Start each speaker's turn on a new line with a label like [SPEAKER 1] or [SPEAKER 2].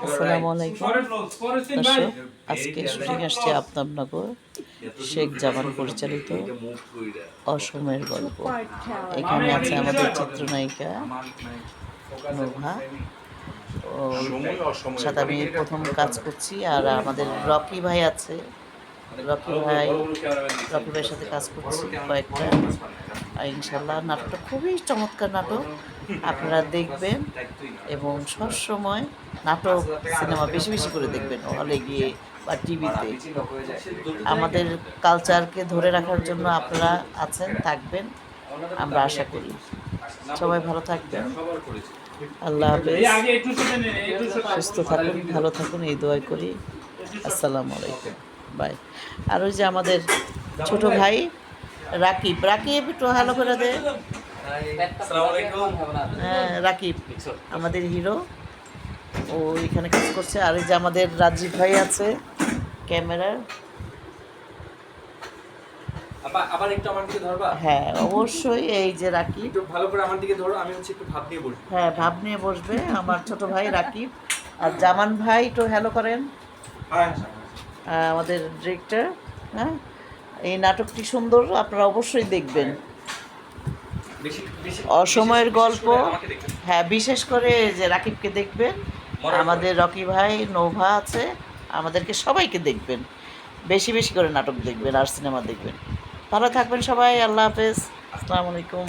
[SPEAKER 1] আসসালামু আলাইকুম দর্শক, আজকে শুটিং আসছে আফতাবনগর শেখ জামান পরিচালিত অসমের গল্প। এখানে আছে আমাদের চিত্রনায়িকা নোভা। ওর সাথে আমি প্রথম কাজ করছি, আর আমাদের রকি ভাই আছে। রকি ভাইয়ের সাথে কাজ করছি কয়েকটা। আর ইনশাল্লাহ নাটকটা খুবই চমৎকার নাটক, আপনারা দেখবেন এবং সবসময় নাটক সিনেমা বেশি বেশি করে দেখবেন হলে গিয়ে বা টিভিতে। আমাদের কালচারকে ধরে রাখার জন্য আপনারা আছেন, থাকবেন, আমরা আশা করি। সবাই ভালো থাকবেন, আল্লাহ হাফেজ, সুস্থ থাকুন, ভালো থাকুন, এই দোয়াই করি। আসসালামু আলাইকুম, বাই। আর ওই যে আমাদের ছোট ভাই রাকিব, একটু ভালো করে দে। হ্যাঁ, রাকিব আমাদের হিরো, ও এখানে কাজ করছে। আর এই যে আমাদের রাজীব ভাই আছে ক্যামেরার।
[SPEAKER 2] আবার একটু আমার দিকে ধরবা?
[SPEAKER 1] হ্যাঁ অবশ্যই, এই যে রাকিব,
[SPEAKER 2] একটু ভালো করে আমার দিকে ধরো, আমি একটু ভাব নিয়ে বসবো।
[SPEAKER 1] হ্যাঁ ভাব নিয়ে বসবে আমার ছোট ভাই রাকিব। আর জামান ভাই একটু হ্যালো করেন, আমাদের ডিরেক্টর। হ্যাঁ, এই নাটকটি সুন্দর, আপনারা অবশ্যই দেখবেন। অসময়ের গল্প, হ্যাঁ বিশেষ করে যে রাকিবকে দেখবেন, আমাদের রকি ভাই, নোভা আছে, আমাদেরকে সবাইকে দেখবেন, বেশি বেশি করে নাটক দেখবেন আর সিনেমা দেখবেন। ভালো থাকবেন সবাই, আল্লাহ হাফেজ, আসসালামু আলাইকুম।